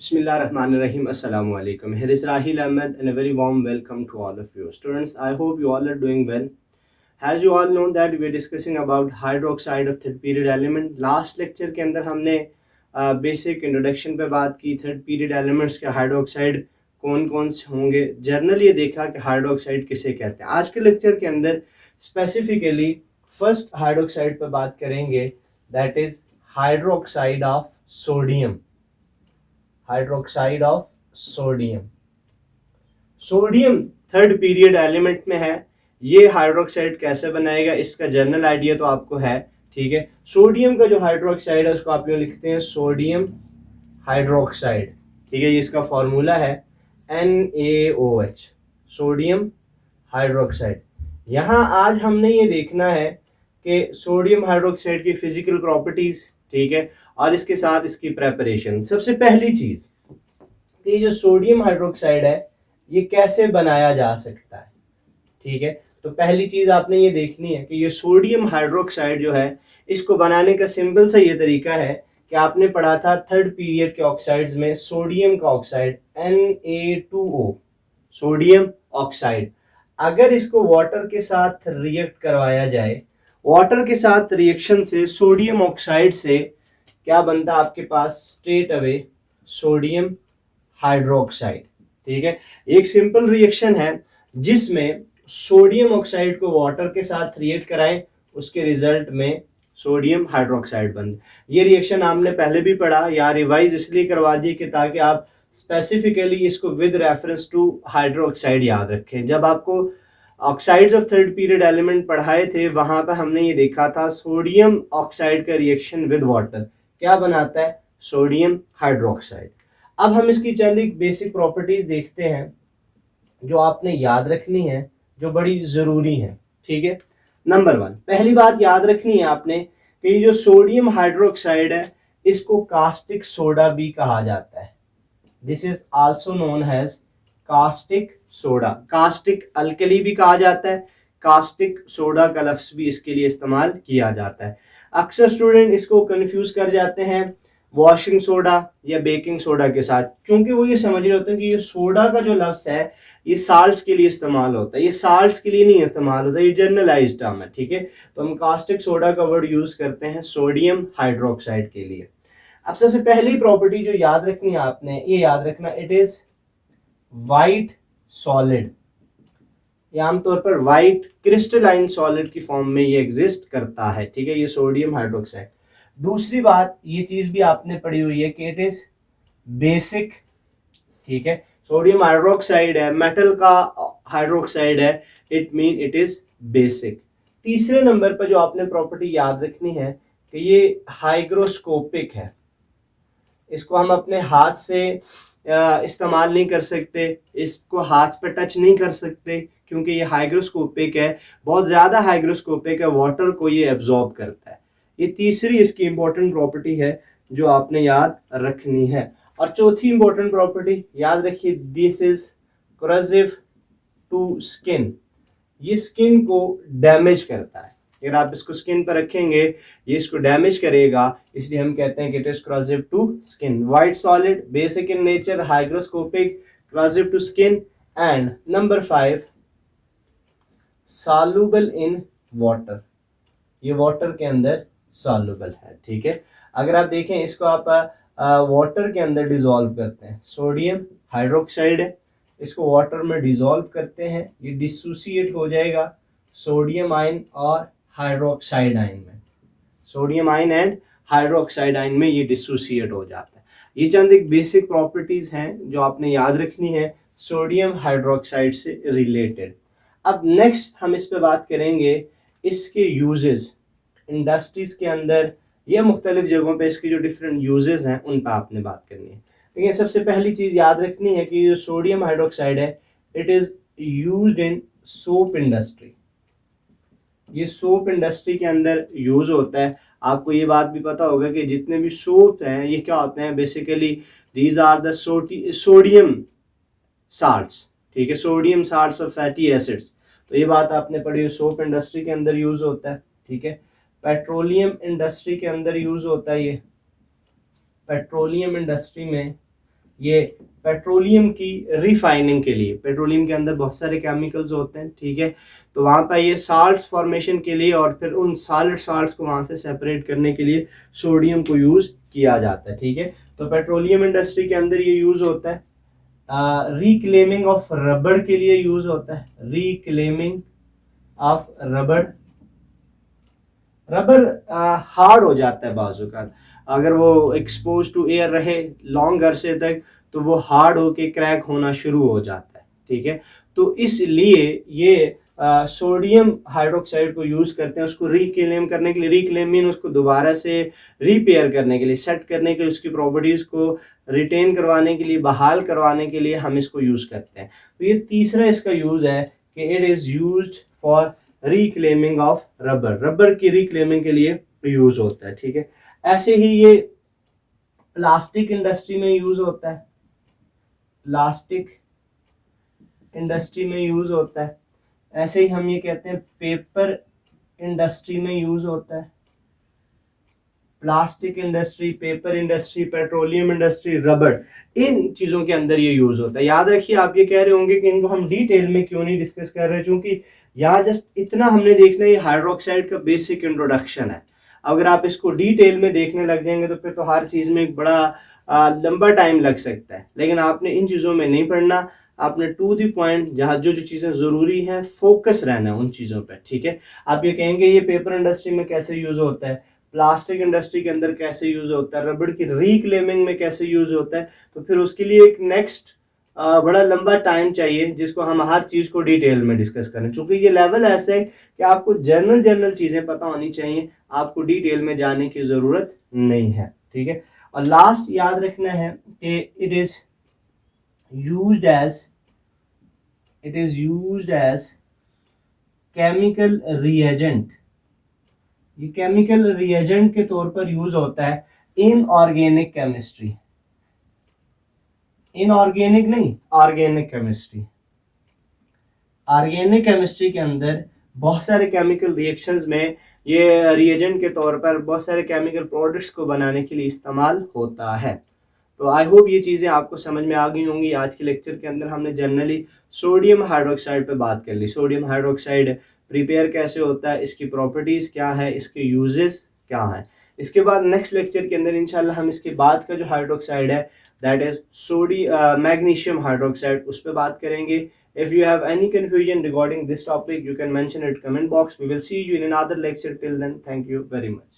Bismillahirrahmanirrahim. Assalamu alaikum. Here is Rahil Ahmed and a very warm welcome to all of you. Students, I hope you all are doing well. As you all know that we are discussing about hydroxide of third period element. Last lecture के अंदर हमने basic introduction पे बात की third period elements के hydroxide कौन कौन से होंगे, जनरल ये देखा कि हाइड्रोक्साइड किसे कहते हैं। आज के लेक्चर के अंदर स्पेसिफिकली फर्स्ट हाइड्रोक्साइड पे बात करेंगे, that is hydroxide of sodium. Hydroxide of sodium, sodium third period element में है। ये हाइड्रोक्साइड कैसे बनाएगा इसका जनरल आइडिया तो आपको है, ठीक है। सोडियम का जो हाइड्रोक्साइड है उसको आप लोग लिखते हैं सोडियम हाइड्रोक्साइड, ठीक है। ये इसका फॉर्मूला है NaOH, सोडियम हाइड्रोक्साइड। यहाँ आज हमने ये देखना है कि सोडियम हाइड्रोक्साइड की फिजिकल प्रॉपर्टीज, ठीक है, और इसके साथ इसकी प्रेपरेशन। सबसे पहली चीज, ये जो सोडियम हाइड्रोक्साइड है ये कैसे बनाया जा सकता है, ठीक है। तो पहली चीज आपने ये देखनी है कि ये सोडियम हाइड्रोक्साइड जो है इसको बनाने का सिंपल सा ये तरीका है कि आपने पढ़ा था थर्ड पीरियड के ऑक्साइड्स में सोडियम का ऑक्साइड Na2O, सोडियम ऑक्साइड। अगर इसको वाटर के साथ रिएक्ट करवाया जाए, वाटर के साथ रिएक्शन से सोडियम ऑक्साइड से क्या बनता है आपके पास, स्ट्रेट अवे सोडियम हाइड्रोक्साइड, ठीक है। एक सिंपल रिएक्शन है जिसमें सोडियम ऑक्साइड को वाटर के साथ रिएक्ट कराएं, उसके रिजल्ट में सोडियम हाइड्रोक्साइड बन। ये रिएक्शन आपने पहले भी पढ़ा, या रिवाइज इसलिए करवा दी कि ताकि आप स्पेसिफिकली इसको विद रेफरेंस टू हाइड्रोक्साइड याद रखें। जब आपको oxides of third period element पढ़ाए थे वहां पर हमने ये देखा था सोडियम ऑक्साइड का रिएक्शन विद वाटर क्या बनाता है, सोडियम हाइड्रोक्साइड। अब हम इसकी चंद एक बेसिक प्रॉपर्टीज देखते हैं जो आपने याद रखनी है, जो बड़ी जरूरी है, ठीक है। नंबर 1, पहली बात याद रखनी है आपने कि ये जो सोडियम हाइड्रोक्साइड है इसको कास्टिक सोडा भी कहा जाता है। This is also known as caustic soda. Caustic alkali भी कहा जाता है, कास्टिक सोडा का लफ्ज भी इसके लिए इस्तेमाल किया जाता है। अक्सर स्टूडेंट इसको कंफ्यूज कर जाते हैं वॉशिंग सोडा या बेकिंग सोडा के साथ, क्योंकि वो ये समझ रहे होते हैं कि ये सोडा का जो लफ्ज है ये साल्ट्स के लिए इस्तेमाल होता है। ये साल्ट्स के लिए नहीं इस्तेमाल होता, ये जनरलाइज्ड टर्म है, ठीक है। तो हम कास्टिक सोडा का वर्ड यूज करते हैं सोडियम हाइड्रोक्साइड के लिए। अब सबसे पहली प्रॉपर्टी जो याद रखनी है आपने, ये याद रखना, इट इज वाइट सॉलिड। ये आमतौर पर वाइट क्रिस्टलाइन सॉलिड की फॉर्म में ये एग्जिस्ट करता है, ठीक है, ये सोडियम हाइड्रोक्साइड। दूसरी बात, ये चीज भी आपने पढ़ी हुई है कि इट इज बेसिक, ठीक है। सोडियम हाइड्रोक्साइड है, मेटल का हाइड्रोक्साइड है, it mean it is basic. तीसरे नंबर पर जो आपने प्रॉपर्टी याद रखनी है कि ये हाइग्रोस्कोपिक है। इसको हम अपने हाथ से इस्तेमाल नहीं कर सकते, इसको हाथ पे टच नहीं कर सकते क्योंकि ये हाइग्रोस्कोपिक है, बहुत ज़्यादा हाइग्रोस्कोपिक है, वाटर को ये एब्जॉर्ब करता है। ये तीसरी इसकी इंपॉर्टेंट प्रॉपर्टी है जो आपने याद रखनी है। और चौथी इंपॉर्टेंट प्रॉपर्टी याद रखिए, this is corrosive to skin. ये स्किन को डैमेज करता है, अगर आप इसको स्किन पर रखेंगे ये इसको डैमेज करेगा, इसलिए हम कहते हैं कि it is corrosive to skin. White solid, basic in nature, hygroscopic, corrosive to skin. And number 5, soluble in water. ये वाटर के अंदर सॉल्युबल है, ठीक है। अगर आप देखें इसको आप वाटर के अंदर डिसॉल्व करते हैं, सोडियम हाइड्रोक्साइड है, इसको वाटर में डिसॉल्व करते हैं, ये डिसोसिएट हो जाएगा सोडियम आयन और हाइड्रोक्साइड आयन में, sodium ion and hydroxide ion में ये डिसोसिएट हो जाता है। ये चंद एक बेसिक प्रॉपर्टीज हैं जो आपने याद रखनी है सोडियम हाइड्रोक्साइड से रिलेटेड। अब नेक्स्ट हम इस पे बात करेंगे इसके यूजेस इंडस्ट्रीज के अंदर या मुख्तलिफ जगहों पे इसके जो डिफरेंट यूजेस हैं उन पर आपने बात करनी है। लेकिन सबसे पहली चीज याद रखनी है कि जो सोडियम हाइड्रोक्साइड है it is used in soap industry. ये सोप इंडस्ट्री के अंदर यूज होता है। आपको ये बात भी पता होगा कि जितने भी सोप हैं ये क्या होते हैं, basically these are the sodium salts, ठीक है, sodium salts of fatty acids. तो ये बात आपने पढ़ी, सोप इंडस्ट्री के अंदर यूज होता है, ठीक है। पेट्रोलियम इंडस्ट्री के अंदर यूज होता है ये, पेट्रोलियम इंडस्ट्री में ये पेट्रोलियम की रिफाइनिंग के लिए, पेट्रोलियम के अंदर बहुत सारे केमिकल्स होते हैं, ठीक है, तो वहाँ पर ये साल्ट्स फॉर्मेशन के लिए और फिर उन सॉलिड साल्ट्स को वहाँ से सेपरेट करने के लिए सोडियम को यूज़ किया जाता है, ठीक है। तो पेट्रोलियम इंडस्ट्री के अंदर ये यूज़ होता है। रिक्लेमिंग ऑफ रबड़ के लिए यूज़ होता है, रिक्लेमिंग ऑफ रबड़। रबर हार्ड हो जाता है बाजू का, अगर वो एक्सपोज टू एयर रहे लॉन्ग अरसे तक तो वो हार्ड होके क्रैक होना शुरू हो जाता है, ठीक है। तो इसलिए ये सोडियम हाइड्रोक्साइड को यूज करते हैं उसको रिक्लेम करने के लिए। रिक्लेम मीन उसको दोबारा से रिपेयर करने के लिए, सेट करने के लिए, उसकी प्रॉपर्टीज को रिटेन करवाने के लिए, बहाल करवाने के लिए हम इसको यूज करते हैं। तो ये तीसरा इसका यूज है कि it is used for reclaiming of rubber, rubber की रिक्लेमिंग के लिए यूज होता है, ठीक है। ऐसे ही ये प्लास्टिक इंडस्ट्री में यूज होता है, प्लास्टिक इंडस्ट्री में यूज होता है। ऐसे ही हम ये कहते हैं पेपर इंडस्ट्री में यूज होता है, plastic industry, paper industry, petroleum industry, rubber, इन चीजों के अंदर ये यूज होता है। याद रखिए, आप ये कह रहे होंगे कि इनको हम डिटेल में क्यों नहीं डिस्कस कर रहे, क्योंकि यहाँ जस्ट इतना हमने देखना है, ये हाइड्रोक्साइड का बेसिक इंट्रोडक्शन है। अगर आप इसको डिटेल में देखने लग जाएंगे तो फिर तो हर चीज में एक बड़ा लंबा टाइम लग सकता है। लेकिन आपने इन चीजों में नहीं पढ़ना, आपने टू द पॉइंट, जहाँ जो जो चीजें जरूरी हैं फोकस रहना है उन चीजों पर, ठीक है। आप ये कहेंगे ये पेपर इंडस्ट्री में कैसे यूज होता है, प्लास्टिक इंडस्ट्री के अंदर कैसे यूज होता है, रबड़ की रिक्लेमिंग में कैसे यूज होता है, तो फिर उसके लिए एक नेक्स्ट बड़ा लंबा टाइम चाहिए जिसको हम हर चीज को डिटेल में डिस्कस करें। चूंकि ये लेवल ऐसे है कि आपको जनरल जनरल चीजें पता होनी चाहिए, आपको डिटेल में जाने की जरूरत नहीं है, ठीक है। और लास्ट याद रखना है कि it is used as chemical reagent, ये केमिकल रिएजेंट के तौर पर यूज होता है इनऑर्गेनिक केमिस्ट्री, इनऑर्गेनिक नहीं, ऑर्गेनिक केमिस्ट्री। ऑर्गेनिक केमिस्ट्री के अंदर बहुत सारे केमिकल रिएक्शंस में ये रिएजेंट के तौर पर बहुत सारे केमिकल प्रोडक्ट्स को बनाने के लिए इस्तेमाल होता है। तो आई होप ये चीज़ें आपको समझ में आ गई होंगी। आज के लेक्चर के अंदर हमने जनरली सोडियम हाइड्रोक्साइड पे बात कर ली, सोडियम हाइड्रोक्साइड प्रिपेयर कैसे होता है, इसकी प्रॉपर्टीज़ क्या है, इसके यूजेस क्या हैं। इसके बाद नेक्स्ट लेक्चर के अंदर इंशाल्लाह हम इसके बाद का जो हाइड्रोक्साइड है दैट इज मैग्नीशियम हाइड्रोक्साइड, उस पर बात करेंगे। If you have any confusion regarding this topic, you can mention it comment box. We will see you in another lecture. Till then, thank you very much.